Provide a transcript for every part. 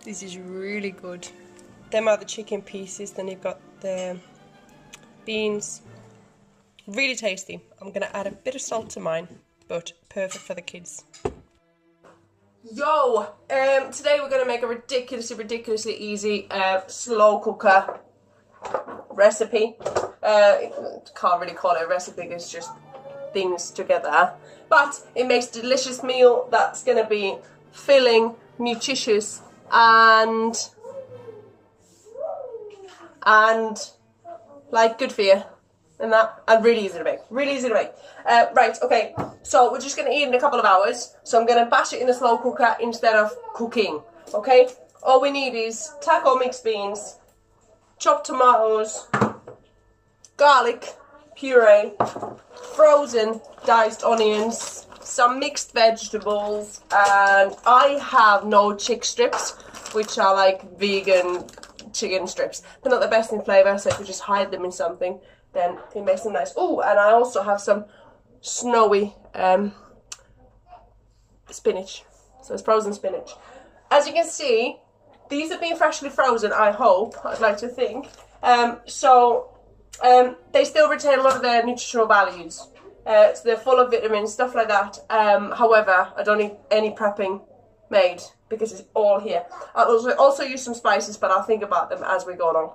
This is really good. Them are the chicken pieces, then you've got the beans. Really tasty. I'm going to add a bit of salt to mine, but perfect for the kids. Yo! Today we're going to make a ridiculously easy slow cooker recipe. Can't really call it a recipe, it's just things together. But it makes a delicious meal that's going to be filling, nutritious, and like good for you. And really easy to make. Right, okay, so we're just going to eat in a couple of hours. So I'm going to bash it in a slow cooker instead of cooking, okay? All we need is taco mixed beans, chopped tomatoes, garlic puree, frozen diced onions, some mixed vegetables, and I have no chick strips, which are like vegan chicken strips. They're not the best in flavour, so if you just hide them in something, then it makes them nice. Oh, and I also have some snowy spinach. So it's frozen spinach. As you can see, these have been freshly frozen, I hope, I'd like to think. They still retain a lot of their nutritional values. So they're full of vitamins, stuff like that. However, I don't need any prepping made because it's all here. I'll also use some spices, but I'll think about them as we go along.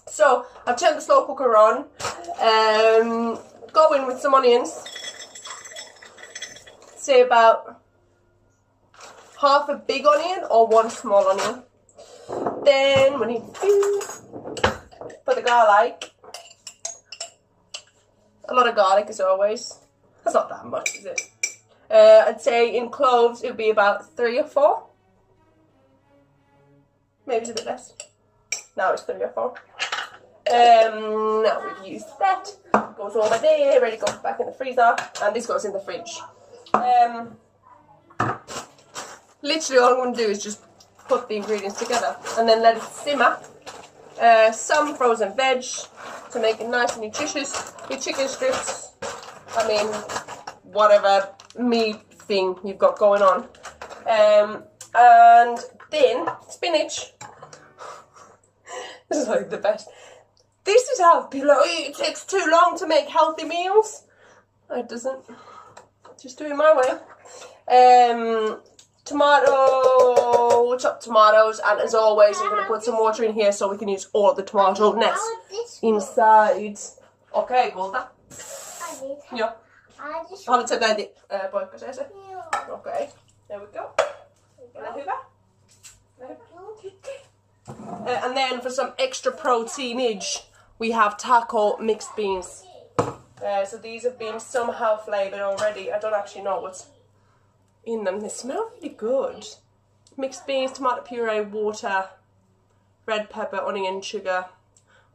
So I've turned the slow cooker on. Go in with some onions. Say about half a big onion or one small onion. Then we need to put the garlic. A lot of garlic as always. That's not that much, is it? I'd say in cloves it would be about 3 or 4. Maybe it's a bit less. Now it's 3 or 4. Now we've used that. Goes over there, ready to go back in the freezer. And this goes in the fridge. Literally all I'm going to do is just put the ingredients together and then let it simmer. Some frozen veg to make it nice and nutritious. Your chicken strips, I mean, whatever meat thing you've got going on. And then spinach. This is like the best. This is how people are, it takes too long to make healthy meals. It doesn't. Just do it my way. Tomato, chopped tomatoes, and as always I'm going to put some water in here so we can use all the tomato-ness inside. Okei, kulta. Joo. Haluatko että äiti poikkasee se? Okei, there we go. Ole hyvä. And then for some extra proteinage, we have taco mixed beans. So these have been somehow flavoured already. I don't actually know what's in them. They smell really good. Mixed beans, tomato puree, water, red pepper, onion, sugar,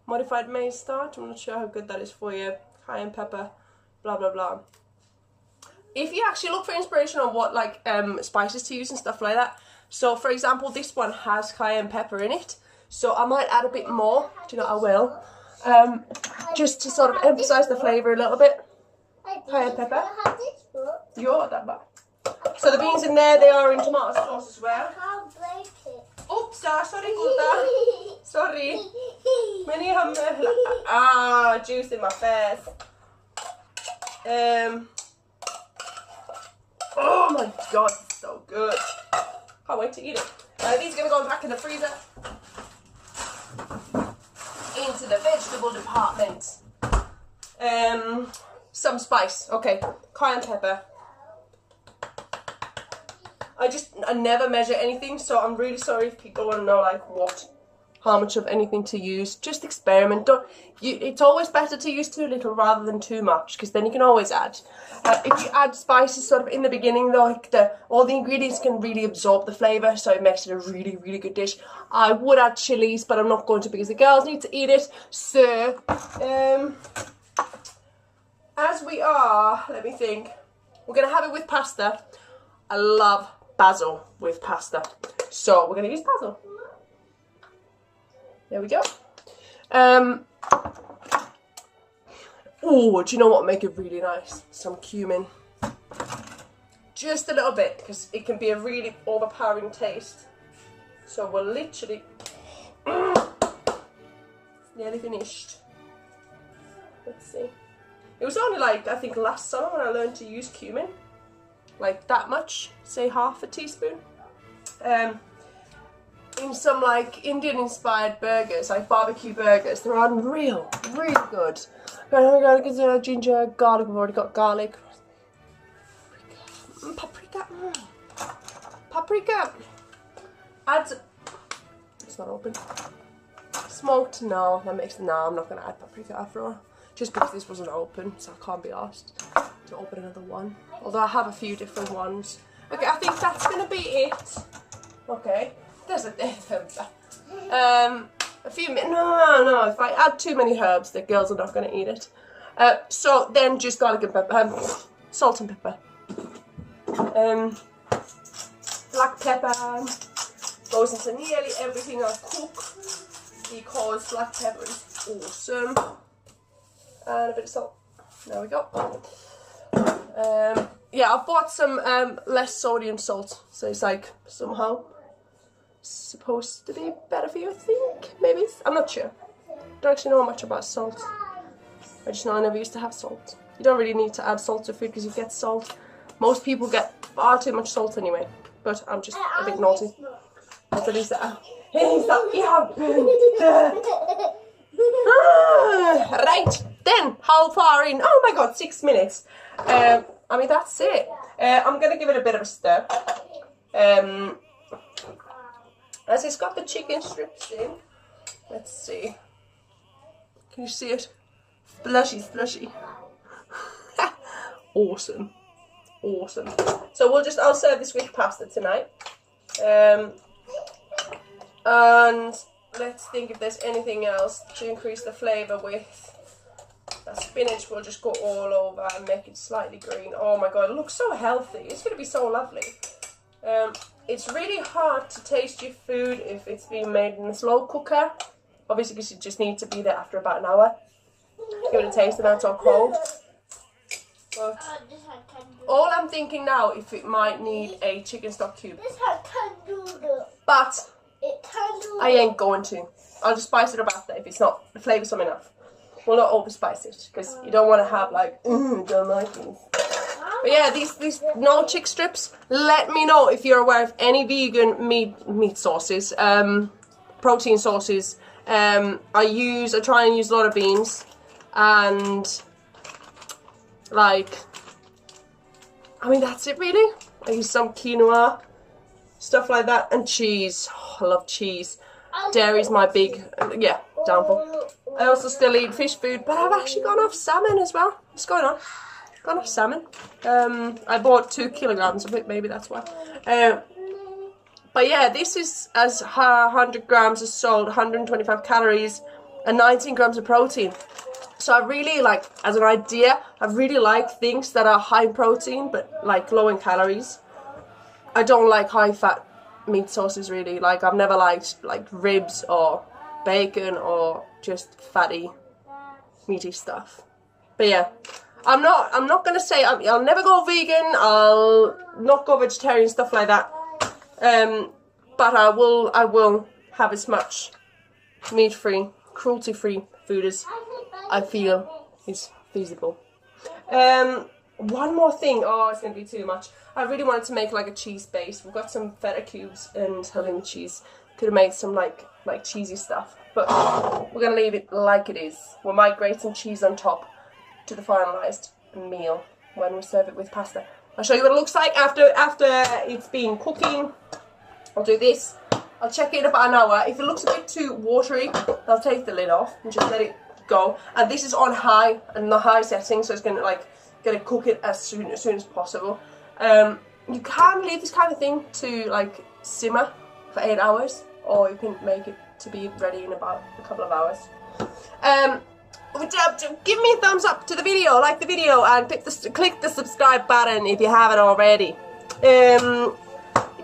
modified maize starch. I'm not sure how good that is for you. Cayenne pepper, blah blah blah. If you actually look for inspiration on what like spices to use and stuff like that. So for example, this one has cayenne pepper in it. So I might add a bit more. Do you know, I will. Just to sort of emphasise the flavour a little bit. Cayenne pepper. You're that bad. So the beans in there, they are in tomato sauce as well. Oops, sorry, kulta. Sorry. Meni ihan möhlä. Ah, juice in my face. Oh my god, it's so good. Can't wait to eat it. These are going to go back in the freezer. Into the vegetable department. Some spice. Okay, cayenne pepper. I never measure anything, so I'm really sorry if people want to know like how much of anything to use. Just experiment. It's always better to use too little rather than too much, because then you can always add. If you add spices sort of in the beginning, though, like all the ingredients can really absorb the flavour, so it makes it a really, really good dish. I would add chilies, but I'm not going to because the girls need to eat it. So, as we are, let me think, we're going to have it with pasta. I love basil with pasta, so we're going to use basil. There we go. Oh, do you know what would make it really nice? Some cumin. Just a little bit, because it can be a really overpowering taste. So we're literally nearly finished. Let's see. It was only like, I think last summer when I learned to use cumin. Like that much, say half a teaspoon. In some like Indian inspired burgers, like barbecue burgers, they're unreal, really good. I'm gonna get ginger, garlic, we've already got garlic. Paprika. Paprika. Add, it's not open. Smoked, no, that makes, no, I'm not gonna add paprika after all. Just because this wasn't open, so I can't be asked to open another one. Although I have a few different ones. Okay, I think that's gonna be it. Okay, there's a few minutes. No, if I add too many herbs, the girls are not gonna eat it. So then just garlic and pepper, salt and pepper. Black pepper goes into nearly everything I cook because black pepper is awesome. And a bit of salt. There we go. Yeah, I've bought some less sodium salt, so it's like somehow supposed to be better for you, I think. Maybe, I'm not sure. Don't actually know much about salt. I just know I never used to have salt. You don't really need to add salt to food because you get salt. Most people get far too much salt anyway, but I'm just a bit naughty. What is that? Right, then, how far in? Oh my god, 6 minutes. I mean, that's it. I'm going to give it a bit of a stir. As it's got the chicken strips in. Let's see. Can you see it? Splashy, splashy. Awesome. Awesome. So I'll serve this with pasta tonight. And let's think if there's anything else to increase the flavour with. That spinach will just go all over and make it slightly green. Oh my god, it looks so healthy. It's going to be so lovely. It's really hard to taste your food if it's being made in a slow cooker. Obviously, because you just need to be there after about an hour. Give it a taste and that's all cold. But all I'm thinking now if it might need a chicken stock cube. But I ain't going to. I'll just spice it up after if it's not flavoursome enough. We'll not overspice it because you don't want to have like, don't like these. But yeah, these no chick strips. Let me know if you're aware of any vegan meat sauces, protein sauces. I try and use a lot of beans and like, I mean that's it really. I use some quinoa, stuff like that, and cheese. Oh, I love cheese. Dairy's my big, downfall. I also still eat fish food, but I've actually gone off salmon as well. What's going on? Gone off salmon. I bought 2 kilograms of it, maybe that's why. But yeah, this is as 100 grams of salt, 125 calories, and 19 grams of protein. So I really like, as an idea, I really like things that are high in protein, but like low in calories. I don't like high fat meat sauces really. Like I've never liked like ribs or bacon or just fatty meaty stuff. But yeah, I'm not gonna say I'll never go vegan, I'll not go vegetarian, stuff like that. But I will have as much meat free, cruelty free food as I feel is feasible. One more thing, oh it's gonna be too much. I really wanted to make like a cheese base. We've got some feta cubes and Helene cheese. Could have made some like cheesy stuff, but we're gonna leave it like it is. We'll migrate some cheese on top to the finalised meal when we serve it with pasta. I'll show you what it looks like after it's been cooking. I'll do this. I'll check it in about an hour. If it looks a bit too watery, I'll take the lid off and just let it go. And this is on high and the high setting, so it's gonna cook it as soon as possible. You can leave this kind of thing to like simmer for 8 hours, or you can make it to be ready in about a couple of hours. Give me a thumbs up to the video, like the video, and click the subscribe button if you haven't already. Give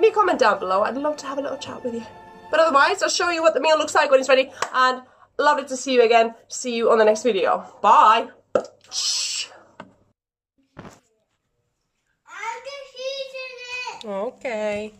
me a comment down below. I'd love to have a little chat with you. But otherwise, I'll show you what the meal looks like when it's ready, and lovely to see you again. See you on the next video. Bye. Okay.